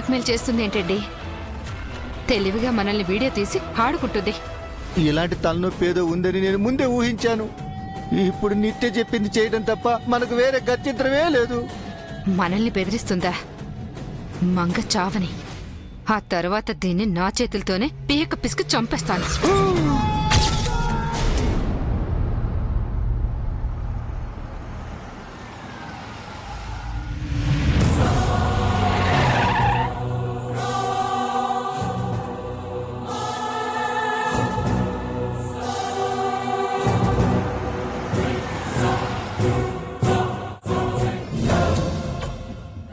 Blackmail చేస్తుంది ఏంటండి? తెలివిగా మనల్ని వీడియో తీసి ఆడుకుంటుంది. ఇలాంటి తలనొప్పి ఏదో ఉందని నేను ముందే ఊహించాను. ఇప్పుడు నిత్య చెప్పింది చేయడం తప్ప మనకు వేరే గత్యంతరమే లేదు. మనల్ని బెదిరిస్తుందా? మంగ చావని. ఆ తర్వాత దీన్ని నా చేతులతోనే పీక పిసికి చంపేస్తాను.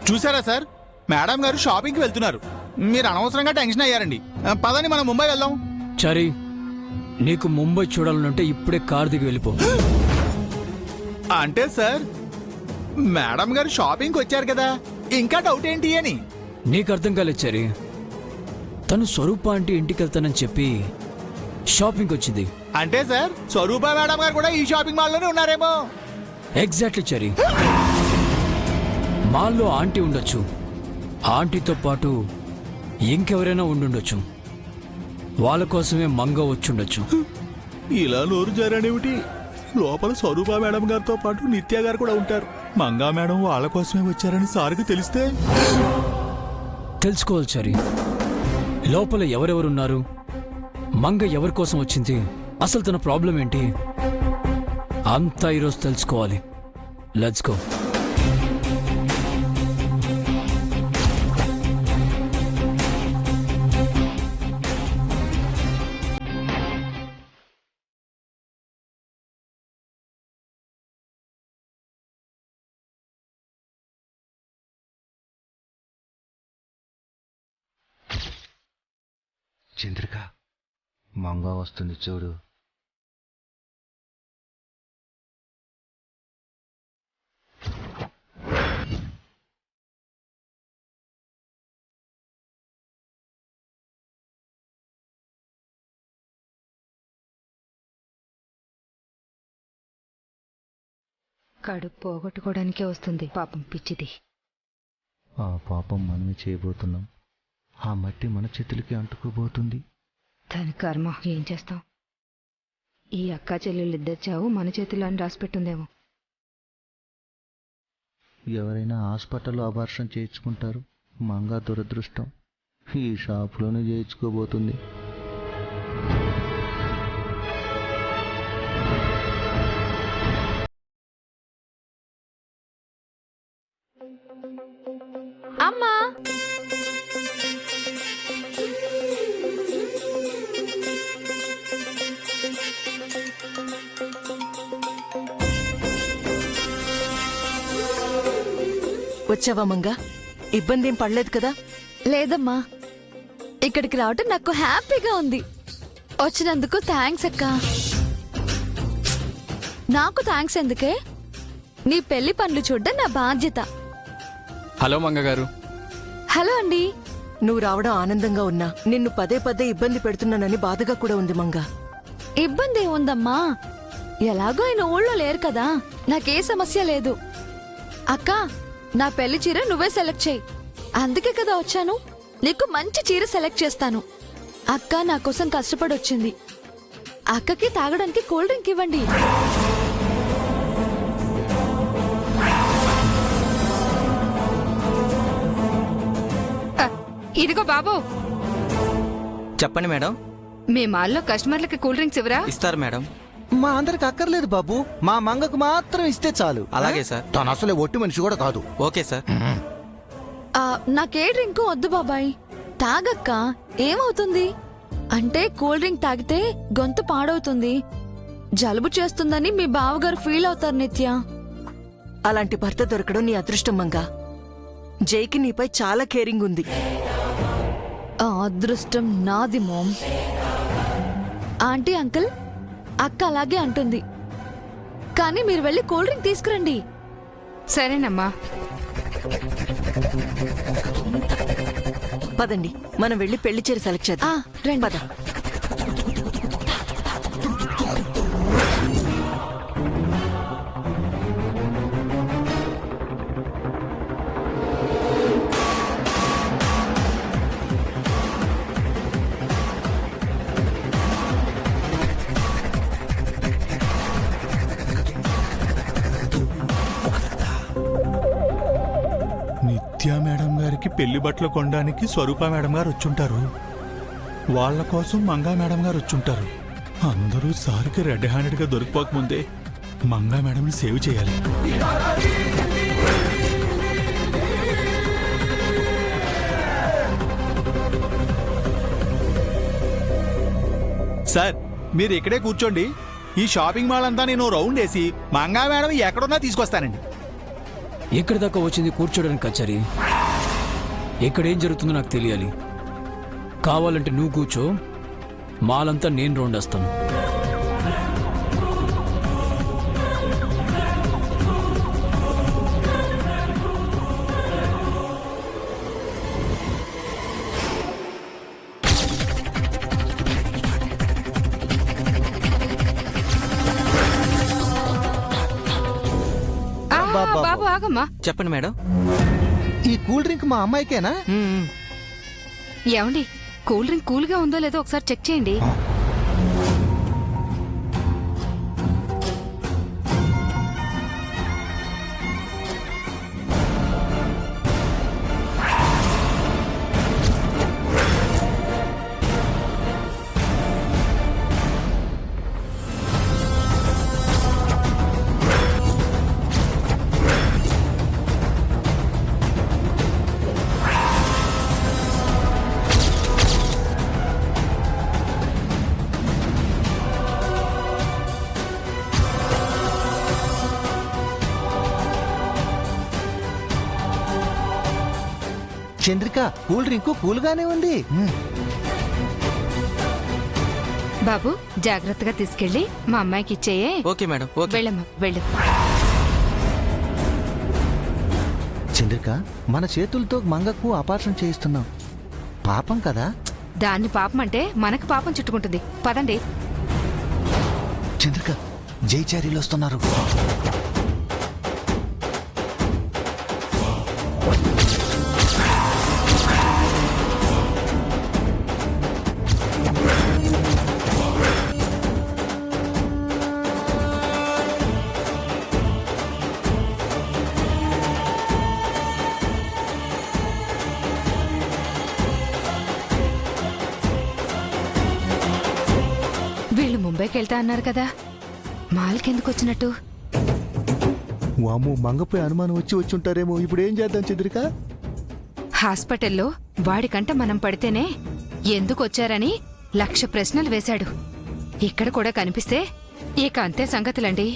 చూసారా సార్, మేడం గారు షాపింగ్కి వెళ్తున్నారు. మీరు అనవసరంగా టెన్షన్ అయ్యారండి. పదని మనం ముంబై వెళ్దాం. చరీ, నీకు ముంబై చూడాలనుంటే ఇప్పుడే కారు దిగి వెళ్ళిపో. అంటే సార్, మేడం గారు షాపింగ్కి వచ్చారు కదా, ఇంకా డౌట్ ఏంటి అని. నీకు అర్థం కాలేదు చరీ. తను స్వరూప అంటే ఇంటికి వెళ్తానని చెప్పి షాపింగ్కి వచ్చింది. అంటే సార్, స్వరూప మేడం గారు కూడా ఈ షాపింగ్ మాల్లోనే ఉన్నారేమో. ఎగ్జాక్ట్లీ చరీ. మాల్లో ఆంటీ ఉండొచ్చు, ఆంటీతో పాటు ఇంకెవరైనా ఉండుండొచ్చు. వాళ్ళ కోసమే మంగ వచ్చుండొచ్చు. ఇలా నోరు జారానేమిటి? లోపల స్వరూప మేడం గారితో పాటు నిత్య గారు కూడా ఉంటారు. మంగా మేడం వాళ్ళ కోసమే వచ్చారని సార్కి తెలిస్తే తెలుసుకోవాలి చరీ. లోపల ఎవరెవరున్నారు, మంగ ఎవరి కోసం వచ్చింది, అసలు తన ప్రాబ్లం ఏంటి, అంతా ఈరోజు తెలుసుకోవాలి. Let's go. చంద్రిక, మంగ వస్తుంది చూడు. కడుపు పోగొట్టుకోవడానికే వస్తుంది పాపం పిచ్చిది. ఆ పాపం మనమే చేయబోతున్నాం. ఆ మట్టి మన చేతులకి అంటుకోబోతుంది. దాని కర్మ ఏం చేస్తాం? ఈ అక్క చెల్లెళ్ళిద్దరు చావు మన చేతిలో అని రాసిపెట్టుందేమో. ఎవరైనా హాస్పిటల్లో అబార్షన్ చేయించుకుంటారు. మంగా దురదృష్టం ఈ షాప్లోనే చేయించుకోబోతుంది. అమ్మా, వచ్చావా మంగా? ఇబ్బంది ఏం పడలేదు కదా? లేదమ్మా, ఇక్కడికి రావటం నాకు హ్యాపీగా ఉంది. వచ్చినందుకు థ్యాంక్స్ అక్క. నాకు థ్యాంక్స్ ఎందుకే? నీ పెళ్లి పనులు చూడడం నా బాధ్యత. హలో మంగ గారు. హలో అండి. నువ్వు రావడం ఆనందంగా ఉన్నా నిన్ను పదే పదే ఇబ్బంది పెడుతున్నానని బాధగా కూడా ఉంది మంగా. ఇబ్బంది ఏముందమ్మా, ఎలాగో ఆయన ఊళ్ళో లేరు కదా, నాకే సమస్య లేదు. అక్క, నా పెళ్లి చీర నువ్వే సెలెక్ట్ చేయి. అందుకే కదా వచ్చాను. నీకు మంచి చీర సెలెక్ట్ చేస్తాను. అక్క నా కోసం కష్టపడి వచ్చింది. అక్కకి తాగడానికి కూల్ డ్రింక్ ఇవ్వండి. ఇదిగో బాబు. చెప్పండి మేడం. మీ మాల్లో కస్టమర్లకి కూల్ డ్రింక్స్ ఇవ్వరా? ఇస్తారు మేడం. మా అందరికి అక్కర్లేదు బాబు, మా మంగకు మాత్రం ఇస్తే చాలు. అలాగే సార్. తను అసలే ఒట్టి మనిషి కూడా కాదు. Okay sir. నాకే డ్రింక్ వద్దు బాబాయ్. తాగక్క, ఏమవుతుంది? అంటే కూల్ డ్రింక్ తాగితే గొంతు పాడవుతుంది, జలుబు చేస్తుందని మీ బావగారు ఫీల్ అవుతారు నిత్య. అలాంటి భర్త దొరకడం నీ అదృష్టం మంగా. జైకి నీపై చాలా కేరింగ్ ఉంది. ఆ అదృష్టం నాది మోమ్. ఆంటీ, అంకుల్, అక్క అలాగే అంటుంది. కానీ మీరు వెళ్ళి కూల్ డ్రింక్ తీసుకురండి. సరేనమ్మా. పదండి, మనం వెళ్ళి పెళ్లి చీర సెలెక్ట్ చేద్దాం. రండి. పద. నిత్య మేడం గారికి పెళ్లి బట్టలు కొనడానికి స్వరూప మేడం గారు వచ్చుంటారు. వాళ్ళ కోసం మంగా మేడం గారు వచ్చుంటారు. అందరూ సార్కి రెడ్ హ్యాండెడ్ గా దొరికిపోకముందే మంగా మేడంని సేవ్ చేయాలి. సార్ మీరు ఇక్కడే కూర్చోండి. ఈ షాపింగ్ మాల్ అంతా నేను రౌండ్ వేసి మంగా మేడం ఎక్కడున్నా తీసుకొస్తానండి. ఎక్కడి దాకా వచ్చింది కూర్చోడానికి కచేరీ? ఎక్కడేం జరుగుతుందో నాకు తెలియాలి. కావాలంటే నువ్వు కూర్చో, మాలంతా నేను రౌండ్ వేస్తాను. బాబు ఆగమ్మా. చెప్పండి మేడం. ఈ కూల్ డ్రింక్ మా అమ్మాయికేనా? ఏమండి, కూల్ డ్రింక్ కూల్ గా ఉందో లేదో ఒకసారి చెక్ చేయండి. చంద్రిక, కూల్ డ్రింక్ కూల్ గానే ఉంది. బాబు జాగ్రత్తగా తీసుకెళ్ళి మా అమ్మాయికి ఇచ్చేయే. Okay madam. ఓకే. వెళ్ళమ్మా వెళ్ళు. చంద్రిక, మన చేతులతో మంగకు ఆపరేషన్ చేయిస్తున్నాం. పాపం కదా. దాన్ని పాపం అంటే మనకు పాపం చుట్టుకుంటుంది. పదండి. చంద్రిక, జైచారీలు వస్తున్నారు. వీళ్ళు ముంబైకి వెళ్తా అన్నారు కదా, మాల్కి ఎందుకు వచ్చినట్టు? వాము, మంగపై అనుమానం వచ్చి ఉంటారేమో. ఇప్పుడు ఏం చేద్దాం చంద్రిక? హాస్పిటల్లో వాడికంట మనం పడితేనే ఎందుకు వచ్చారని 1,00,000 ప్రశ్నలు వేశాడు. ఇక్కడ కూడా కనిపిస్తే ఇక అంతే సంగతులండి.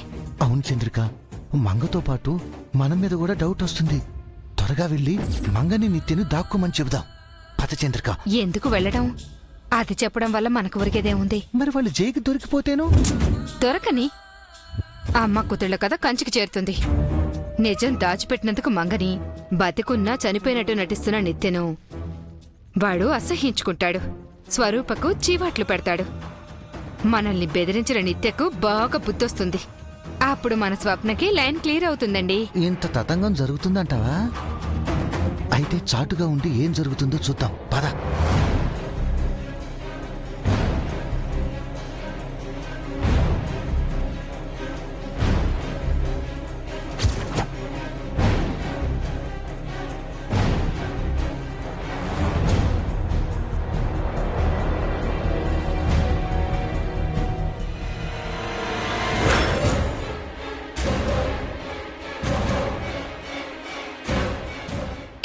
అవును చంద్రిక, మంగతో పాటు మన మీద కూడా డౌట్ వస్తుంది. త్వరగా వెళ్ళి మంగని నిత్యను దాక్కోమని చెబుదాం. పద చంద్రిక. ఎందుకు వెళ్ళడం? అది చెప్పడం వల్ల మనకు ఒరిగేదేముంది? మరి వాళ్ళు జైకి దొరికిపోతేను? దొరకని అమ్మ కుతుళ్ళ కథ కంచికి చేరుతుంది. నిజం దాచిపెట్టినందుకు మంగని, బతికున్నా చనిపోయినట్టు నటిస్తున్న నిత్యను వాడు అసహ్యించుకుంటాడు. స్వరూపకు చీవాట్లు పెడతాడు. మనల్ని బెదిరించిన నిత్యకు బాగా బుద్ధొస్తుంది. అప్పుడు మన స్వప్నకి లైన్ క్లియర్ అవుతుందండి. ఇంత తతంగం జరుగుతుందంటావా? అయితే చాటుగా ఉండి ఏం జరుగుతుందో చూద్దాం. పద.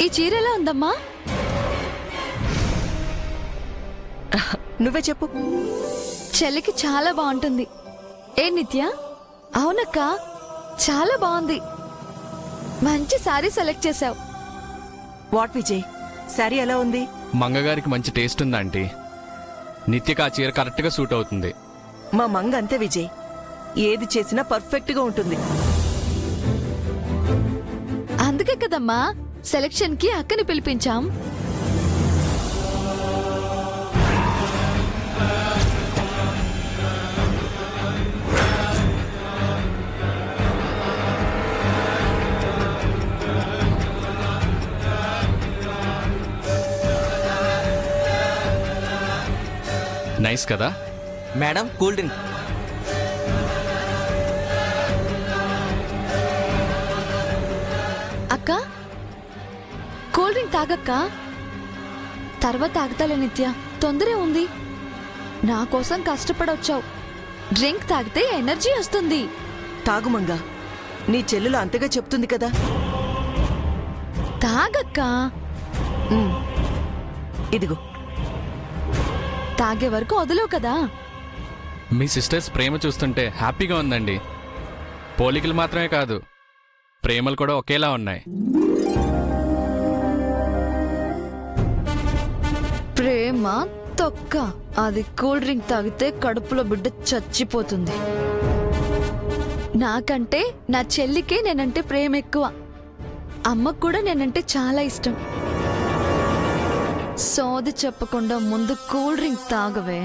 ఈ చీర ఎలా ఉందమ్మా? నువ్వే చెప్పు. చెల్లికి చాలా బాగుంటుంది. ఏ నిత్య? అవునక్క, చాలా బాగుంది. మంచి సారీ సెలెక్ట్ చేశావు. వాట్ విజయ్, శారీ ఎలా ఉంది? మంగగారికి మంచి టేస్ట్ ఉంది ఆంటీ. నిత్యకి ఆ చీర కరెక్ట్గా సూట్ అవుతుంది. మా మంగ అంతే విజయ్, ఏది చేసినా పర్ఫెక్ట్ గా ఉంటుంది. అందుకే కదమ్మా సెలక్షన్ కి అక్కని పిలిపించాం. నైస్ కదా మేడం, కూల్ డ్రింక్. అక్క, కూల్ డ్రింక్ తాగక్క. తర్వాత తాగుతాలే నిత్య, తొందరే ఉంది. నా కోసం కష్టపడొచ్చావు. డ్రింక్ తాగితే ఎనర్జీ వస్తుంది. తాగు మంగా, నీ చెల్లెలు అంతగా చెప్తుంది కదా. తాగక్క. ఉమ్, ఇదిగో. తాగే వరకు వదలవు కదా. మీ సిస్టర్స్ ప్రేమ చూస్తుంటే హ్యాపీగా ఉందండి. పోలికలు మాత్రమే కాదు, ప్రేమలు కూడా ఒకేలా ఉన్నాయి. ప్రేమ తొక్క. అది కూల్ డ్రింక్ తాగితే కడుపులో బిడ్డ చచ్చిపోతుంది. నాకంటే నా చెల్లికే నేనంటే ప్రేమ ఎక్కువ. అమ్మకు కూడా నేనంటే చాలా ఇష్టం. సోది చెప్పకుండా ముందు కూల్ డ్రింక్ తాగవే.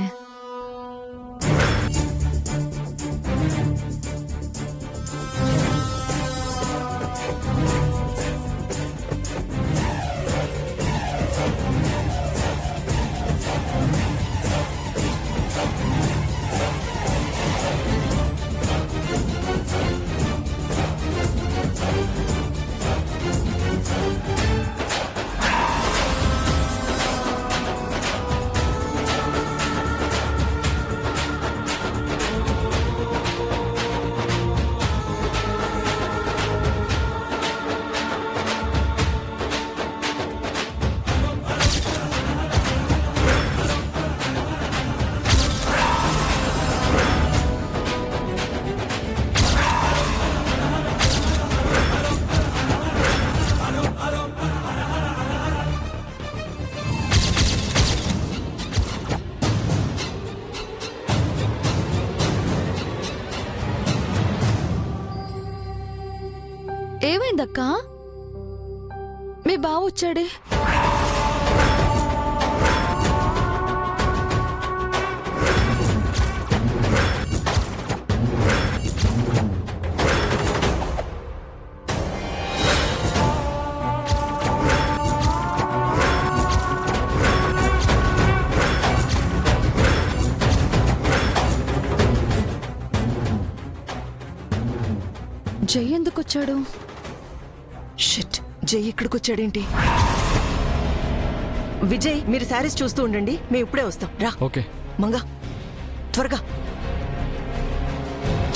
ఏమైందక్కా? మీ బావ వచ్చాడే. జై ఎందుకు వచ్చాడు? షిట్, జై ఇక్కడికొచ్చాడేంటి? విజయ్, మీరు శారీస్ చూస్తూ ఉండండి, మేము ఇప్పుడే వస్తాం. రా ఓకే. మంగా, త్వరగా.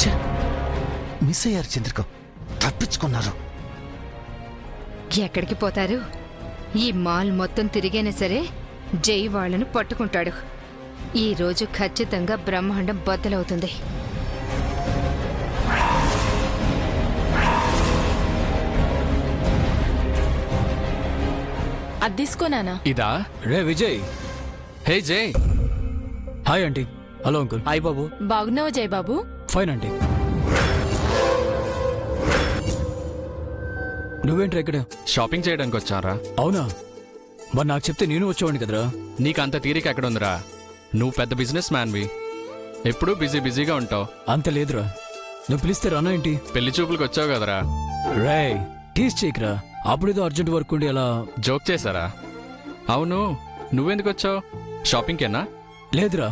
ఛే, మిస్ అయ్యారు చంద్రిక. తప్పించుకున్నారు. ఎక్కడికి పోతారు? ఈ మాల్ మొత్తం తిరిగైనా సరే జై వాళ్ళను పట్టుకుంటాడు. ఈ రోజు ఖచ్చితంగా బ్రహ్మాండం బద్దలవుతుంది. అది తీసుకోనానా? ఇదా? రే Vijay. Hey Jai. Hi aunty. Hello uncle. Hi బాబు. బాగున్నావా జై బాబు? Fine aunty. నువ్వేంట్రా ఇక్కడ? షాపింగ్ చేయడానికి వచ్చారా? అవునా? మరి నాకు చెప్తే నేను వచ్చేవాడిని కదరా. నీకంత తీరిక ఎక్కడుందిరా? నువ్వు పెద్ద బిజినెస్ మ్యాన్వి, ఎప్పుడూ బిజీగా ఉంటావు. అంత లేదురా. నువ్వు పిలిస్తే రానా ఏంటి? పెళ్లి చూపులకు వచ్చావు కదరా. రే టీస్ చేయకురా. అప్పుడేదో అర్జెంట్ వర్క్ ఉండి అలా జోక్ చేశారా? అవును, నువ్వెందుకు వచ్చావు? షాపింగ్కేనా? లేదురా,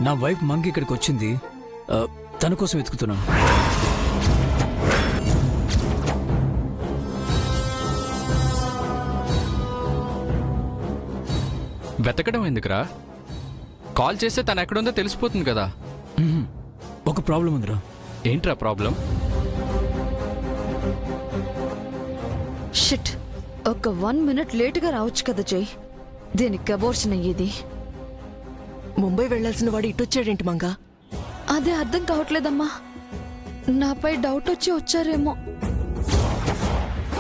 నా వైఫ్ మంగి ఇక్కడికి వచ్చింది. తన కోసం వెతుకుతున్నాను. వెతకడం ఎందుకురా? కాల్ చేస్తే తను ఎక్కడుందో తెలిసిపోతుంది కదా. ఒక ప్రాబ్లం ఉందిరా. ఏంట్రా ప్రాబ్లం? షిట్, ఒక 1 మినిట్ లేటుగా రావచ్చు కదా జై. దీనికి అబోర్షన్ అయ్యేది. ముంబై వెళ్లాల్సిన వాడు ఇటొచ్చాడేంటి మంగా? అదే అర్థం కావట్లేదమ్మా. నాపై డౌట్ వచ్చి వచ్చారేమో.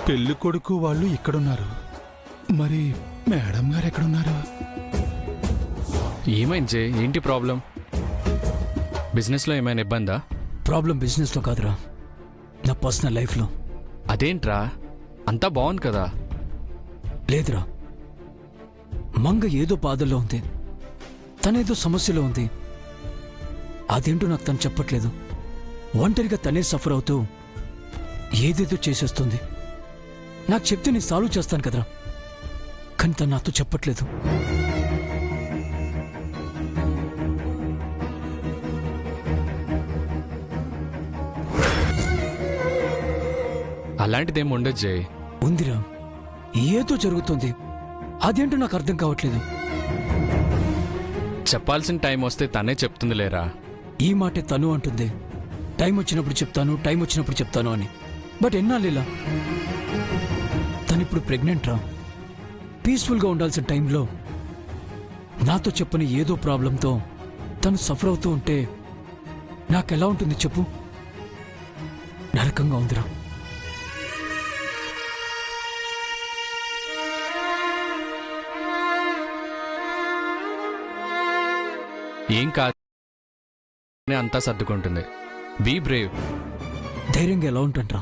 పెళ్లి కొడుకు వాళ్ళు ఇక్కడున్నారు, మరి మేడం గారు ఎక్కడున్నారు? ఏమైంది జై? ఏంటి ప్రాబ్లం? బిజినెస్లో ఏమైనా ఇబ్బందా? ప్రాబ్లం బిజినెస్లో కాదురా, నా పర్సనల్ లైఫ్లో. అదేంట్రా? అంతా బాగుంది కదా. లేదురా, మంగ ఏదో బాధల్లో ఉంది, తనేదో సమస్యలో ఉంది. అదేంటో నాకు తను చెప్పట్లేదు. ఒంటరిగా తనే సఫర్ అవుతూ ఏదేదో చేసేస్తుంది. నాకు చెప్తే నేను సాల్వ్ చేస్తాను కదరా, కానీ తను నాతో చెప్పట్లేదు. అలాంటిదేం ఉండదు జై. ఉందిరా, ఏదో జరుగుతుంది. అదేంటో నాకు అర్థం కావట్లేదు. చెప్పాల్సిన టైం వస్తే తనే చెప్తుంది లేరా. ఈ మాటే తను అంటుంది, టైం వచ్చినప్పుడు చెప్తాను, టైం వచ్చినప్పుడు చెప్తాను అని. బట్ ఎన్నాళ్ళు ఇలా? తనిప్పుడు ప్రెగ్నెంట్ రా. పీస్ఫుల్గా ఉండాల్సిన టైంలో నాతో చెప్పని ఏదో ప్రాబ్లంతో తను సఫర్ అవుతూ ఉంటే నాకెలా ఉంటుంది చెప్పు? నరకంగా ఉందిరా. ఏం కాదు, అంతా సర్దుకుంటుంది. Be Brave. ధైర్యంగా ఎలా ఉంటాంట్రా?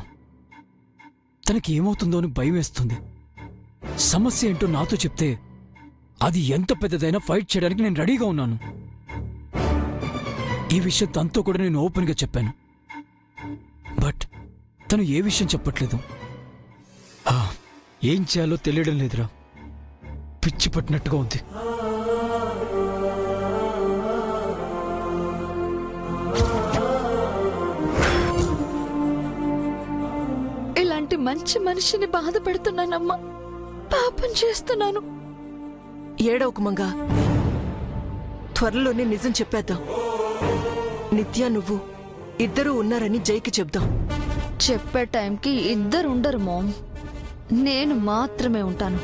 తనకి ఏమవుతుందో అని భయం వేస్తుంది. సమస్య ఏంటో నాతో చెప్తే అది ఎంత పెద్దదైనా ఫైట్ చేయడానికి నేను రెడీగా ఉన్నాను. ఈ విషయం తనతో కూడా నేను ఓపెన్గా చెప్పాను. బట్ తను ఏ విషయం చెప్పట్లేదు. ఏం చేయాలో తెలియడం లేదురా. పిచ్చి పట్టినట్టుగా ఉంది. ఇలాంటి మంచి మనిషిని బాధ పెడుతున్నానమ్మా. పాపం చేస్తున్నాను. ఏడవకు మంగా, త్వరలోనే నిజం చెప్పేద్దాం. నిత్య నువ్వు ఇద్దరూ ఉన్నారని జైకి చెప్దాం. చెప్పే టైంకి ఇద్దరు ఉండరు మామ్, నేను మాత్రమే ఉంటాను.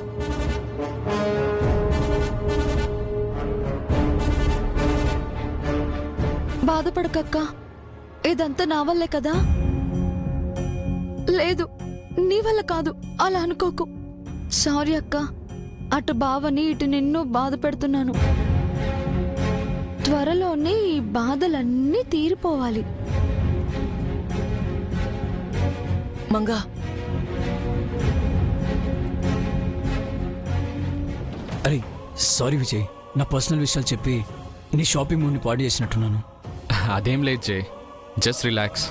బాధపడకక్క, ఇదంతా నా వల్లే కదా. లేదు, నీ వల్ల కాదు, అలా అనుకోకు. సారీ అక్క, అటు బావని ఇటు నిన్ను బాధ పెడుతున్నాను. త్వరలోనే ఈ బాధలన్నీ తీరిపోవాలి. మంగా, అరే సారీ విజయ్, నా పర్సనల్ విషయాలు చెప్పి నీ షాపింగ్ మూడ్ని పాడు చేసినట్టున్నాను. అదేం లేదు జై, జస్ట్ రిలాక్స్.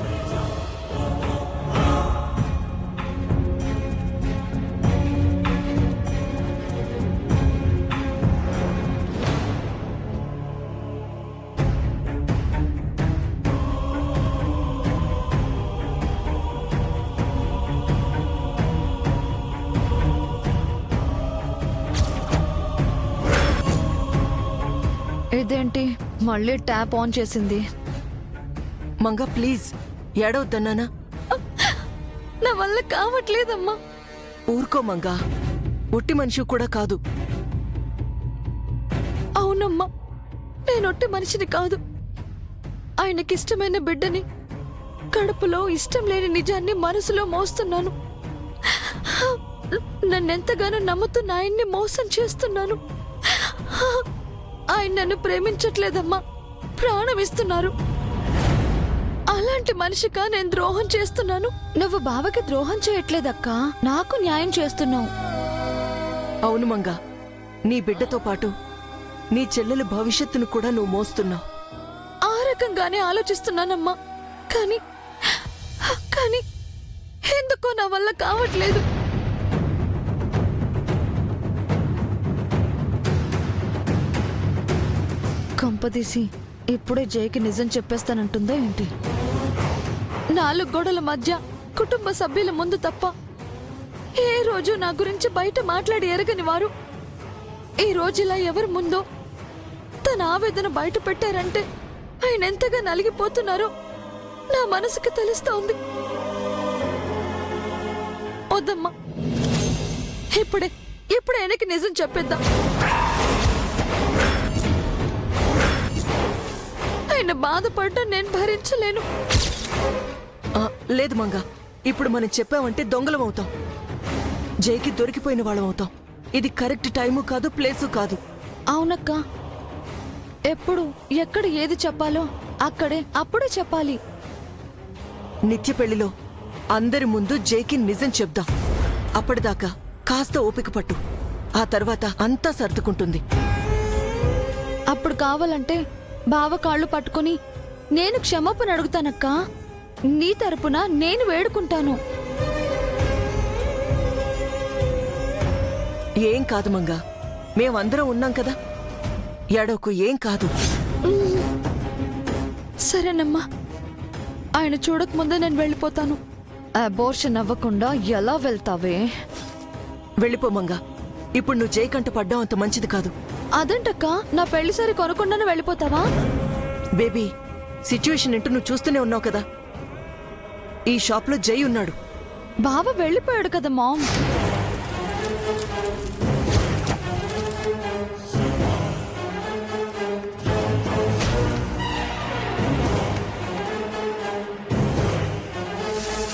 ఇదేంటి మళ్ళీ ట్యాప్ ఆన్ చేసింది? మంగా ప్లీజ్ ఏడవద్దన్నానా? నా వల్ల కావట్లేదమ్మా. ఊరుకో మంగా, ఒట్టి మనిషి కూడా కాదు. అవునమ్మా, నేనొట్టి మనిషిని కాదు. ఆయనకిష్టమైన బిడ్డని, కడుపులో ఇష్టం లేని నిజాన్ని మనసులో మోస్తున్నాను. నన్నెంతగానో నమ్ముతున్న ఆయన్ని మోసం చేస్తున్నాను. ఆయన నన్ను ప్రేమించట్లేదమ్మా, ప్రాణం ఇస్తున్నారు. అలాంటి మనిషిగా నేను ద్రోహం చేస్తున్నాను. నువ్వు బావకి ద్రోహం చేయట్లేదక్కా, నాకు న్యాయం చేస్తున్నావు. అవును మంగా, నీ బిడ్డతో పాటు నీ చెల్లెల భవిష్యత్తును కూడా నువ్వు మోస్తున్నావు. ఆ రకంగానే ఆలోచిస్తున్నానమ్మా. కానీ కానీ ఎందుకో నా వల్ల కావట్లేదు. కంపదీసి ఇప్పుడే జైకి నిజం చెప్పేస్తానంటుందో ఏంటి? 4 గోడల మధ్య కుటుంబ సభ్యుల ముందు తప్ప ఏ రోజు నా గురించి బయట మాట్లాడి ఎరగని వారు ఈ రోజులా ఎవరి ముందో తన ఆవేదన బయట పెట్టారంటే ఆయన ఎంతగా నలిగిపోతున్నారో నా మనసుకి తెలుస్తోంది. వద్దమ్మా, ఇప్పుడే ఆయనకి నిజం చెప్పేద్దాం. ఆయన బాధపడటం నేను భరించలేను. లేదు మంగా, ఇప్పుడు మనం చెప్పామంటే దొంగలం అవుతాం, జైకి దొరికిపోయిన వాళ్ళం అవుతాం. ఇది కరెక్ట్ టైము కాదు, ప్లేసు కాదు. అవునక్క, ఎప్పుడు ఎక్కడ ఏది చెప్పాలో అప్పుడే చెప్పాలి. నిత్య పెళ్లిలో అందరి ముందు జైకి నిజం చెప్దాం. అప్పటిదాకా కాస్త ఓపిక పట్టు, ఆ తర్వాత అంతా సర్దుకుంటుంది. అప్పుడు కావాలంటే బావ కాళ్ళు పట్టుకుని నేను క్షమాపణ అడుగుతానక్క. నీ తరపున నేను వేడుకుంటాను. ఏం కాదు మంగా, మేమందరం ఉన్నాం కదా, ఏడవకు, ఏం కాదు. సరేనమ్మా, ఆయన చూడకముందే నేను వెళ్ళిపోతాను. అబోర్షన్ అవ్వకుండా ఎలా వెళ్తావే? వెళ్ళిపో మంగా, ఇప్పుడు నువ్వు జై కంట పడ్డావు అంత మంచిది కాదు. అదేంటక్క నా పెళ్లి సరి కొనకుండానే వెళ్ళిపోతావా? బేబీ, సిచ్యువేషన్ ఏంటో నువ్వు చూస్తూనే ఉన్నావు కదా. ఈ షాప్లో జై ఉన్నాడు. బావ వెళ్ళిపోయాడు కదా మామ్.